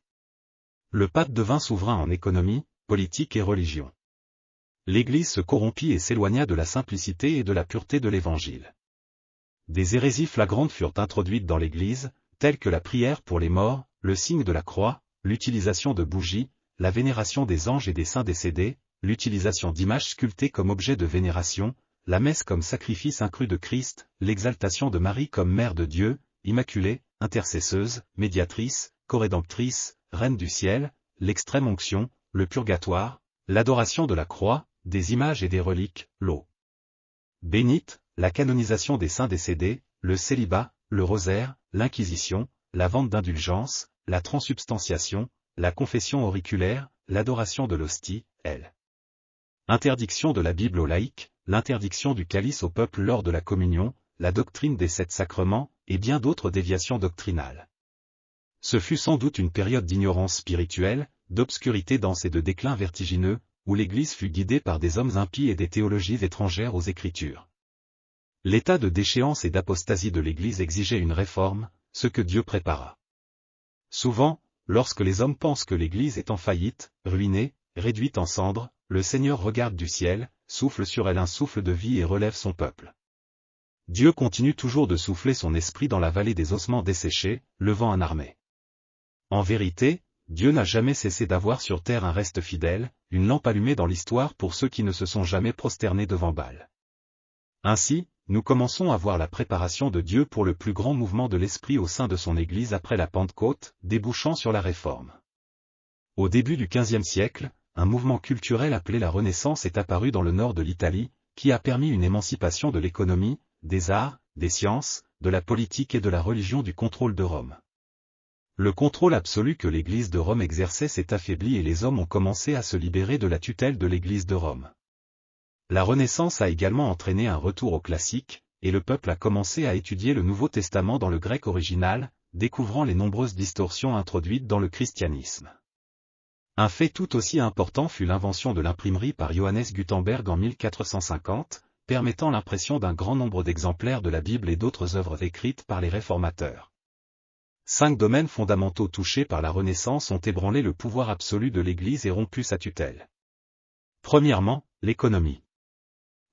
Le pape devint souverain en économie, politique et religion. L'Église se corrompit et s'éloigna de la simplicité et de la pureté de l'Évangile. Des hérésies flagrantes furent introduites dans l'Église, telles que la prière pour les morts, le signe de la croix, l'utilisation de bougies, la vénération des anges et des saints décédés, l'utilisation d'images sculptées comme objet de vénération, la messe comme sacrifice inclus de Christ, l'exaltation de Marie comme Mère de Dieu, Immaculée, intercesseuse, médiatrice, corédemptrice, Reine du ciel, l'extrême onction, le purgatoire, l'adoration de la croix, des images et des reliques, l'eau bénite, la canonisation des saints décédés, le célibat, le rosaire, l'Inquisition, la vente d'indulgences, la transsubstantiation, la confession auriculaire, l'adoration de l'hostie, interdiction de la Bible aux laïcs, l'interdiction du calice au peuple lors de la communion, la doctrine des 7 sacrements, et bien d'autres déviations doctrinales. Ce fut sans doute une période d'ignorance spirituelle, d'obscurité dense et de déclin vertigineux, où l'Église fut guidée par des hommes impies et des théologies étrangères aux Écritures. L'état de déchéance et d'apostasie de l'Église exigeait une réforme, ce que Dieu prépara. Souvent, lorsque les hommes pensent que l'Église est en faillite, ruinée, réduite en cendres, le Seigneur regarde du ciel, souffle sur elle un souffle de vie et relève son peuple. Dieu continue toujours de souffler son esprit dans la vallée des ossements desséchés, levant un armée. En vérité, Dieu n'a jamais cessé d'avoir sur terre un reste fidèle, une lampe allumée dans l'histoire pour ceux qui ne se sont jamais prosternés devant Baal. Ainsi, nous commençons à voir la préparation de Dieu pour le plus grand mouvement de l'Esprit au sein de son Église après la Pentecôte, débouchant sur la Réforme. Au début du XVe siècle, un mouvement culturel appelé la Renaissance est apparu dans le nord de l'Italie, qui a permis une émancipation de l'économie, des arts, des sciences, de la politique et de la religion du contrôle de Rome. Le contrôle absolu que l'Église de Rome exerçait s'est affaibli et les hommes ont commencé à se libérer de la tutelle de l'Église de Rome. La Renaissance a également entraîné un retour au classique, et le peuple a commencé à étudier le Nouveau Testament dans le grec original, découvrant les nombreuses distorsions introduites dans le christianisme. Un fait tout aussi important fut l'invention de l'imprimerie par Johannes Gutenberg en 1450, permettant l'impression d'un grand nombre d'exemplaires de la Bible et d'autres œuvres écrites par les réformateurs. 5 domaines fondamentaux touchés par la Renaissance ont ébranlé le pouvoir absolu de l'Église et rompu sa tutelle. Premièrement, l'économie.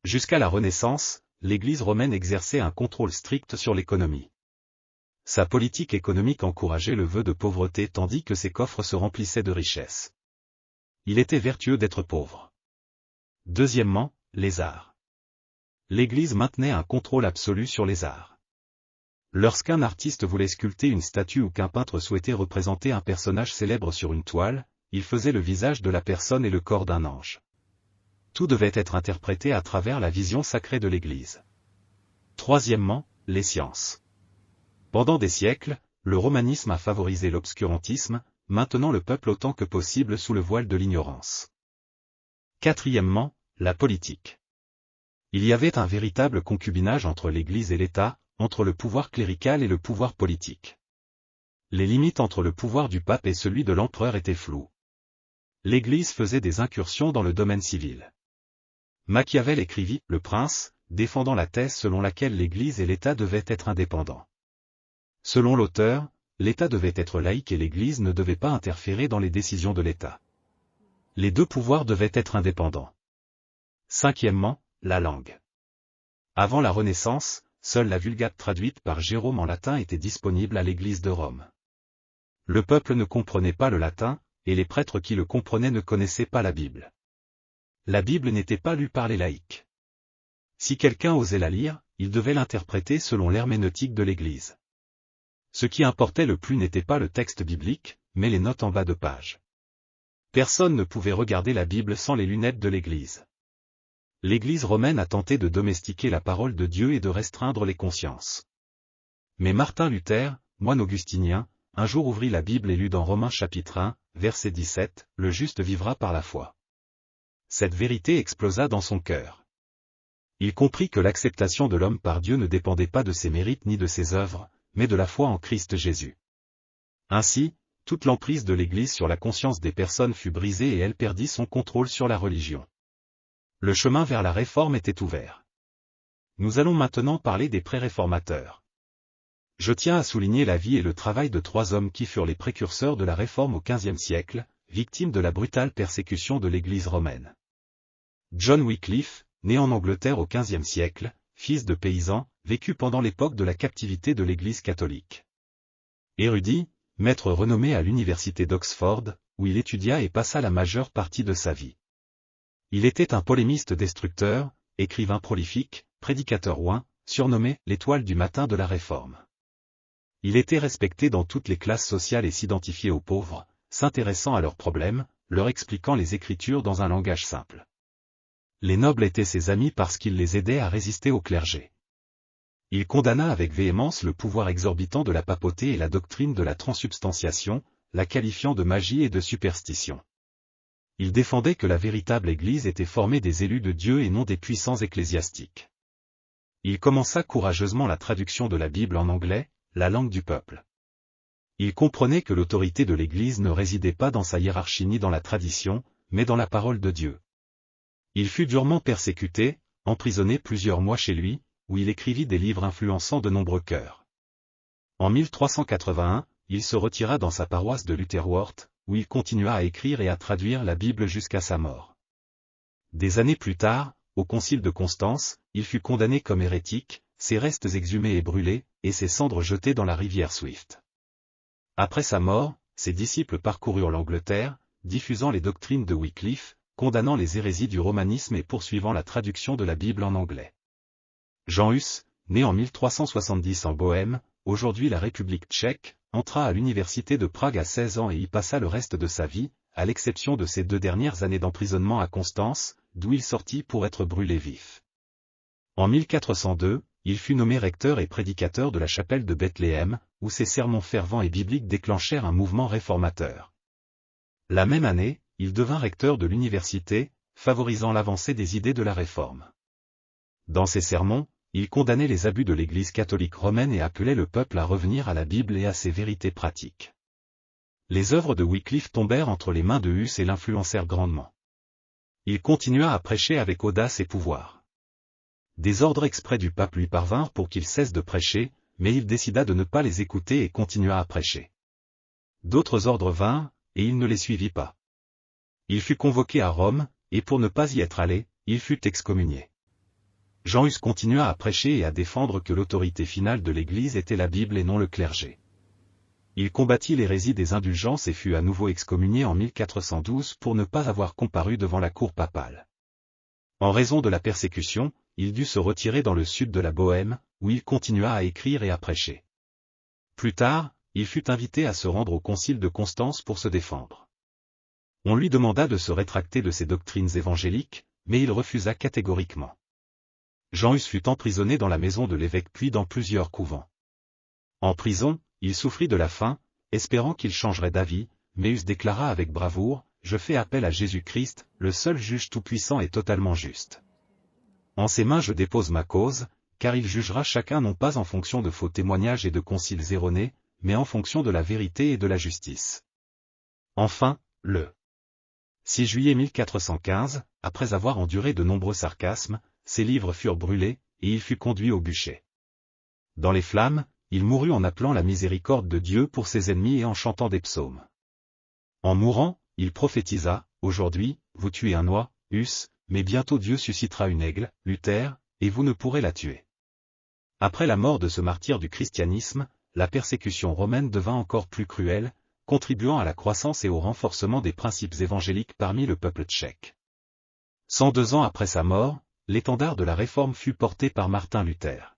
Jusqu'à la Renaissance, l'Église romaine exerçait un contrôle strict sur l'économie. Sa politique économique encourageait le vœu de pauvreté tandis que ses coffres se remplissaient de richesses. Il était vertueux d'être pauvre. Deuxièmement, les arts. L'Église maintenait un contrôle absolu sur les arts. Lorsqu'un artiste voulait sculpter une statue ou qu'un peintre souhaitait représenter un personnage célèbre sur une toile, il faisait le visage de la personne et le corps d'un ange. Tout devait être interprété à travers la vision sacrée de l'Église. Troisièmement, les sciences. Pendant des siècles, le romanisme a favorisé l'obscurantisme, maintenant le peuple autant que possible sous le voile de l'ignorance. Quatrièmement, la politique. Il y avait un véritable concubinage entre l'Église et l'État, entre le pouvoir clérical et le pouvoir politique. Les limites entre le pouvoir du pape et celui de l'empereur étaient floues. L'Église faisait des incursions dans le domaine civil. Machiavel écrivit « Le Prince », défendant la thèse selon laquelle l'Église et l'État devaient être indépendants. Selon l'auteur, l'État devait être laïque et l'Église ne devait pas interférer dans les décisions de l'État. Les deux pouvoirs devaient être indépendants. Cinquièmement, la langue. Avant la Renaissance, seule la Vulgate traduite par Jérôme en latin était disponible à l'Église de Rome. Le peuple ne comprenait pas le latin, et les prêtres qui le comprenaient ne connaissaient pas la Bible. La Bible n'était pas lue par les laïcs. Si quelqu'un osait la lire, il devait l'interpréter selon l'herméneutique de l'Église. Ce qui importait le plus n'était pas le texte biblique, mais les notes en bas de page. Personne ne pouvait regarder la Bible sans les lunettes de l'Église. L'Église romaine a tenté de domestiquer la parole de Dieu et de restreindre les consciences. Mais Martin Luther, moine augustinien, un jour ouvrit la Bible et lut dans Romains chapitre 1, verset 17, « Le juste vivra par la foi ». Cette vérité explosa dans son cœur. Il comprit que l'acceptation de l'homme par Dieu ne dépendait pas de ses mérites ni de ses œuvres, mais de la foi en Christ Jésus. Ainsi, toute l'emprise de l'Église sur la conscience des personnes fut brisée et elle perdit son contrôle sur la religion. Le chemin vers la réforme était ouvert. Nous allons maintenant parler des pré-réformateurs. Je tiens à souligner la vie et le travail de 3 hommes qui furent les précurseurs de la réforme au XVe siècle, victimes de la brutale persécution de l'Église romaine. John Wycliffe, né en Angleterre au XVe siècle, fils de paysan, vécut pendant l'époque de la captivité de l'Église catholique. Érudit, maître renommé à l'université d'Oxford, où il étudia et passa la majeure partie de sa vie. Il était un polémiste destructeur, écrivain prolifique, prédicateur oint, surnommé « l'étoile du matin de la Réforme ». Il était respecté dans toutes les classes sociales et s'identifiait aux pauvres, s'intéressant à leurs problèmes, leur expliquant les Écritures dans un langage simple. Les nobles étaient ses amis parce qu'ils les aidaient à résister au clergé. Il condamna avec véhémence le pouvoir exorbitant de la papauté et la doctrine de la transsubstantiation, la qualifiant de magie et de superstition. Il défendait que la véritable Église était formée des élus de Dieu et non des puissants ecclésiastiques. Il commença courageusement la traduction de la Bible en anglais, la langue du peuple. Il comprenait que l'autorité de l'Église ne résidait pas dans sa hiérarchie ni dans la tradition, mais dans la parole de Dieu. Il fut durement persécuté, emprisonné plusieurs mois chez lui, où il écrivit des livres influençant de nombreux cœurs. En 1381, il se retira dans sa paroisse de Lutterworth, où il continua à écrire et à traduire la Bible jusqu'à sa mort. Des années plus tard, au concile de Constance, il fut condamné comme hérétique, ses restes exhumés et brûlés, et ses cendres jetées dans la rivière Swift. Après sa mort, ses disciples parcoururent l'Angleterre, diffusant les doctrines de Wycliffe, condamnant les hérésies du romanisme et poursuivant la traduction de la Bible en anglais. Jean Hus, né en 1370 en Bohême, aujourd'hui la République tchèque, entra à l'université de Prague à 16 ans et y passa le reste de sa vie, à l'exception de ses 2 dernières années d'emprisonnement à Constance, d'où il sortit pour être brûlé vif. En 1402, il fut nommé recteur et prédicateur de la chapelle de Bethléem, où ses sermons fervents et bibliques déclenchèrent un mouvement réformateur. La même année, il devint recteur de l'université, favorisant l'avancée des idées de la Réforme. Dans ses sermons, il condamnait les abus de l'Église catholique romaine et appelait le peuple à revenir à la Bible et à ses vérités pratiques. Les œuvres de Wycliffe tombèrent entre les mains de Hus et l'influencèrent grandement. Il continua à prêcher avec audace et pouvoir. Des ordres exprès du pape lui parvinrent pour qu'il cesse de prêcher, mais il décida de ne pas les écouter et continua à prêcher. D'autres ordres vinrent, et il ne les suivit pas. Il fut convoqué à Rome, et pour ne pas y être allé, il fut excommunié. Jean Hus continua à prêcher et à défendre que l'autorité finale de l'Église était la Bible et non le clergé. Il combattit l'hérésie des indulgences et fut à nouveau excommunié en 1412 pour ne pas avoir comparu devant la cour papale. En raison de la persécution, il dut se retirer dans le sud de la Bohême, où il continua à écrire et à prêcher. Plus tard, il fut invité à se rendre au concile de Constance pour se défendre. On lui demanda de se rétracter de ses doctrines évangéliques, mais il refusa catégoriquement. Jean Hus fut emprisonné dans la maison de l'évêque puis dans plusieurs couvents. En prison, il souffrit de la faim, espérant qu'il changerait d'avis, mais Hus déclara avec bravoure, « Je fais appel à Jésus-Christ, le seul juge tout-puissant et totalement juste. En ses mains je dépose ma cause, car il jugera chacun non pas en fonction de faux témoignages et de conciles erronés, mais en fonction de la vérité et de la justice. » Enfin, le 6 juillet 1415, après avoir enduré de nombreux sarcasmes, ses livres furent brûlés, et il fut conduit au bûcher. Dans les flammes, il mourut en appelant la miséricorde de Dieu pour ses ennemis et en chantant des psaumes. En mourant, il prophétisa, « Aujourd'hui, vous tuez un oie, Hus, mais bientôt Dieu suscitera une aigle, Luther, et vous ne pourrez la tuer. » Après la mort de ce martyr du christianisme, la persécution romaine devint encore plus cruelle, contribuant à la croissance et au renforcement des principes évangéliques parmi le peuple tchèque. 102 ans après sa mort, l'étendard de la Réforme fut porté par Martin Luther.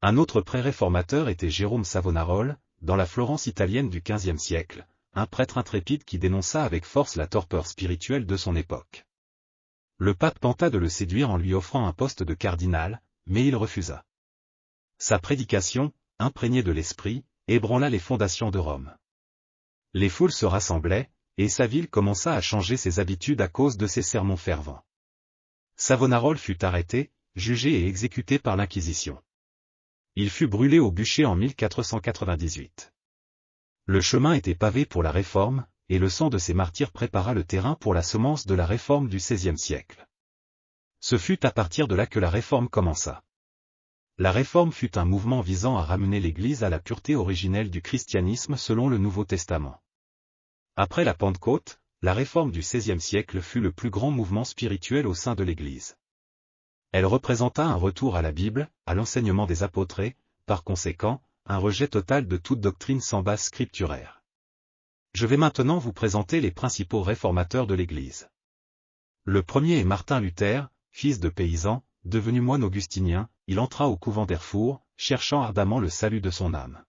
Un autre pré-réformateur était Jérôme Savonarole, dans la Florence italienne du XVe siècle, un prêtre intrépide qui dénonça avec force la torpeur spirituelle de son époque. Le pape tenta de le séduire en lui offrant un poste de cardinal, mais il refusa. Sa prédication, imprégnée de l'esprit, ébranla les fondations de Rome. Les foules se rassemblaient, et sa ville commença à changer ses habitudes à cause de ses sermons fervents. Savonarole fut arrêté, jugé et exécuté par l'Inquisition. Il fut brûlé au bûcher en 1498. Le chemin était pavé pour la Réforme, et le sang de ces martyrs prépara le terrain pour la semence de la Réforme du XVIe siècle. Ce fut à partir de là que la Réforme commença. La Réforme fut un mouvement visant à ramener l'Église à la pureté originelle du christianisme selon le Nouveau Testament. Après la Pentecôte, la Réforme du XVIe siècle fut le plus grand mouvement spirituel au sein de l'Église. Elle représenta un retour à la Bible, à l'enseignement des apôtres et, par conséquent, un rejet total de toute doctrine sans base scripturaire. Je vais maintenant vous présenter les principaux réformateurs de l'Église. Le premier est Martin Luther, fils de paysan, devenu moine augustinien, il entra au couvent d'Erfurt, cherchant ardemment le salut de son âme.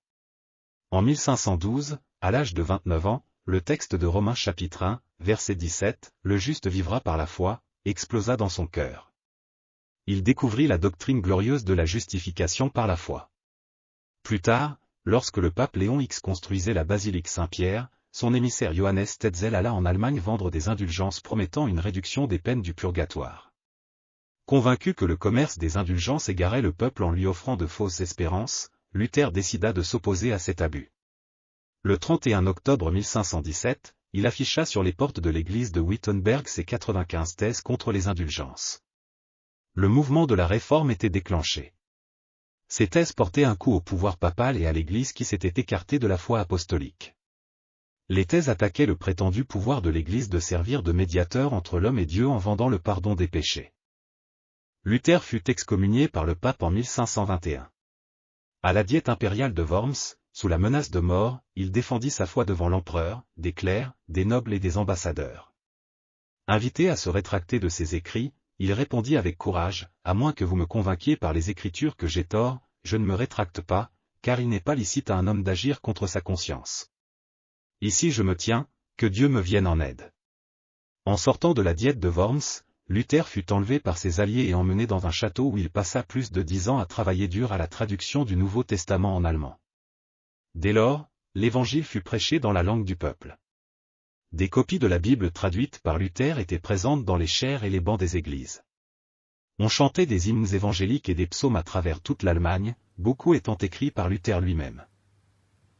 En 1512, à l'âge de 29 ans, le texte de Romains chapitre 1, verset 17, « Le juste vivra par la foi », explosa dans son cœur. Il découvrit la doctrine glorieuse de la justification par la foi. Plus tard, lorsque le pape Léon X construisait la basilique Saint-Pierre, son émissaire Johannes Tetzel alla en Allemagne vendre des indulgences promettant une réduction des peines du purgatoire. Convaincu que le commerce des indulgences égarait le peuple en lui offrant de fausses espérances, Luther décida de s'opposer à cet abus. Le 31 octobre 1517, il afficha sur les portes de l'église de Wittenberg ses 95 thèses contre les indulgences. Le mouvement de la Réforme était déclenché. Ces thèses portaient un coup au pouvoir papal et à l'Église qui s'était écartée de la foi apostolique. Les thèses attaquaient le prétendu pouvoir de l'Église de servir de médiateur entre l'homme et Dieu en vendant le pardon des péchés. Luther fut excommunié par le pape en 1521. À la diète impériale de Worms, sous la menace de mort, il défendit sa foi devant l'empereur, des clercs, des nobles et des ambassadeurs. Invité à se rétracter de ses écrits, il répondit avec courage, « À moins que vous me convainquiez par les Écritures que j'ai tort, je ne me rétracte pas, car il n'est pas licite à un homme d'agir contre sa conscience. Ici je me tiens, que Dieu me vienne en aide. » En sortant de la diète de Worms, Luther fut enlevé par ses alliés et emmené dans un château où il passa plus de 10 ans à travailler dur à la traduction du Nouveau Testament en allemand. Dès lors, l'Évangile fut prêché dans la langue du peuple. Des copies de la Bible traduites par Luther étaient présentes dans les chaires et les bancs des églises. On chantait des hymnes évangéliques et des psaumes à travers toute l'Allemagne, beaucoup étant écrits par Luther lui-même.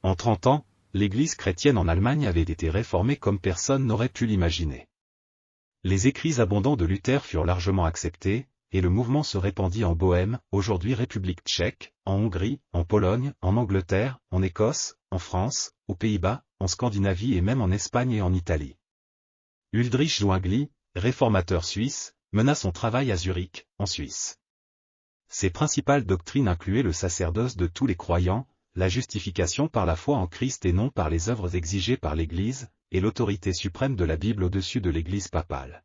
En 30 ans, l'Église chrétienne en Allemagne avait été réformée comme personne n'aurait pu l'imaginer. Les écrits abondants de Luther furent largement acceptés, et le mouvement se répandit en Bohême, aujourd'hui République tchèque, en Hongrie, en Pologne, en Angleterre, en Écosse, en France, aux Pays-Bas, en Scandinavie et même en Espagne et en Italie. Ulrich Zwingli, réformateur suisse, mena son travail à Zurich, en Suisse. Ses principales doctrines incluaient le sacerdoce de tous les croyants, la justification par la foi en Christ et non par les œuvres exigées par l'Église, et l'autorité suprême de la Bible au-dessus de l'Église papale.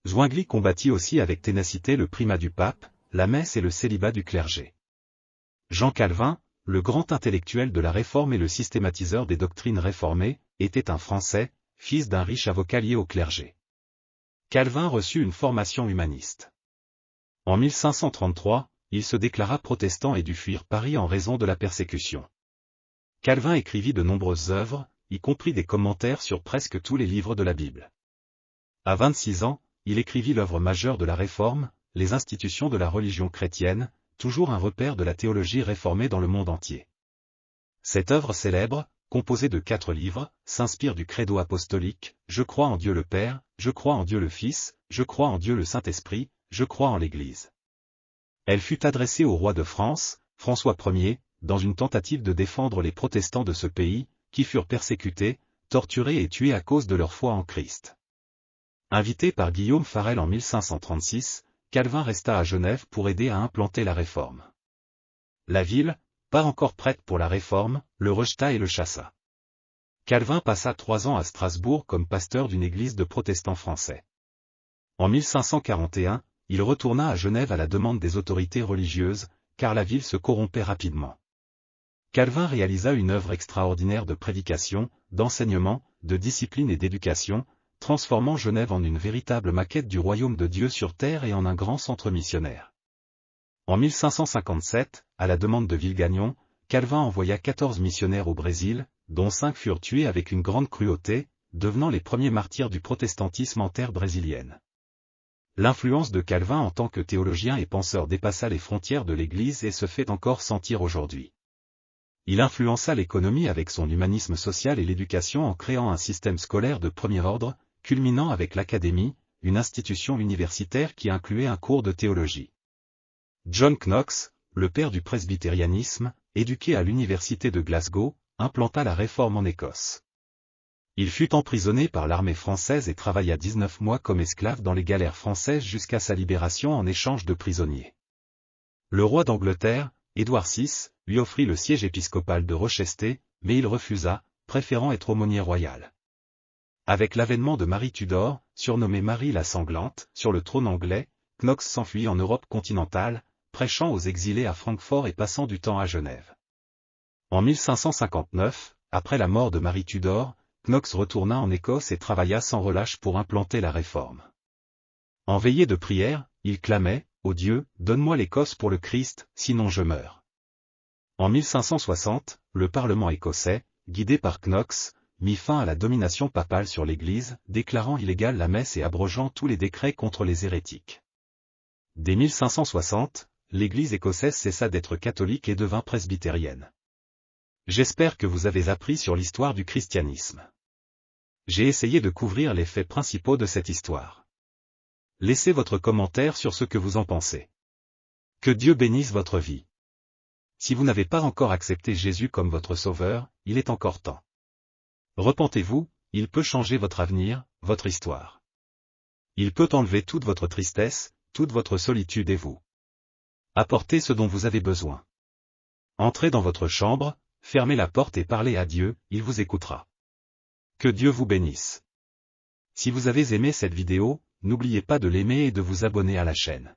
Zwingli combattit aussi avec ténacité le primat du pape, la messe et le célibat du clergé. Jean Calvin, le grand intellectuel de la Réforme et le systématiseur des doctrines réformées, était un Français, fils d'un riche avocat lié au clergé. Calvin reçut une formation humaniste. En 1533, il se déclara protestant et dut fuir Paris en raison de la persécution. Calvin écrivit de nombreuses œuvres, y compris des commentaires sur presque tous les livres de la Bible. À 26 ans, il écrivit l'œuvre majeure de la Réforme, Les institutions de la religion chrétienne, toujours un repère de la théologie réformée dans le monde entier. Cette œuvre célèbre, composée de 4 livres, s'inspire du credo apostolique, je crois en Dieu le Père, je crois en Dieu le Fils, je crois en Dieu le Saint-Esprit, je crois en l'Église. Elle fut adressée au roi de France, François Ier, dans une tentative de défendre les protestants de ce pays, qui furent persécutés, torturés et tués à cause de leur foi en Christ. Invité par Guillaume Farel en 1536, Calvin resta à Genève pour aider à implanter la Réforme. La ville, pas encore prête pour la Réforme, le rejeta et le chassa. Calvin passa 3 ans à Strasbourg comme pasteur d'une église de protestants français. En 1541, il retourna à Genève à la demande des autorités religieuses, car la ville se corrompait rapidement. Calvin réalisa une œuvre extraordinaire de prédication, d'enseignement, de discipline et d'éducation, transformant Genève en une véritable maquette du royaume de Dieu sur terre et en un grand centre missionnaire. En 1557, à la demande de Villegagnon, Calvin envoya 14 missionnaires au Brésil, dont 5 furent tués avec une grande cruauté, devenant les premiers martyrs du protestantisme en terre brésilienne. L'influence de Calvin en tant que théologien et penseur dépassa les frontières de l'Église et se fait encore sentir aujourd'hui. Il influença l'économie avec son humanisme social et l'éducation en créant un système scolaire de premier ordre, culminant avec l'Académie, une institution universitaire qui incluait un cours de théologie. John Knox, le père du presbytérianisme, éduqué à l'université de Glasgow, implanta la réforme en Écosse. Il fut emprisonné par l'armée française et travailla 19 mois comme esclave dans les galères françaises jusqu'à sa libération en échange de prisonniers. Le roi d'Angleterre, Édouard VI, lui offrit le siège épiscopal de Rochester, mais il refusa, préférant être aumônier royal. Avec l'avènement de Marie Tudor, surnommée Marie la Sanglante, sur le trône anglais, Knox s'enfuit en Europe continentale, prêchant aux exilés à Francfort et passant du temps à Genève. En 1559, après la mort de Marie Tudor, Knox retourna en Écosse et travailla sans relâche pour implanter la réforme. En veillée de prière, il clamait, « Ô Dieu, donne-moi l'Écosse pour le Christ, sinon je meurs. » En 1560, le Parlement écossais, guidé par Knox, mit fin à la domination papale sur l'Église, déclarant illégale la messe et abrogeant tous les décrets contre les hérétiques. Dès 1560, l'Église écossaise cessa d'être catholique et devint presbytérienne. J'espère que vous avez appris sur l'histoire du christianisme. J'ai essayé de couvrir les faits principaux de cette histoire. Laissez votre commentaire sur ce que vous en pensez. Que Dieu bénisse votre vie. Si vous n'avez pas encore accepté Jésus comme votre sauveur, il est encore temps. Repentez-vous, il peut changer votre avenir, votre histoire. Il peut enlever toute votre tristesse, toute votre solitude et vous apporter ce dont vous avez besoin. Entrez dans votre chambre, fermez la porte et parlez à Dieu, il vous écoutera. Que Dieu vous bénisse. Si vous avez aimé cette vidéo, n'oubliez pas de l'aimer et de vous abonner à la chaîne.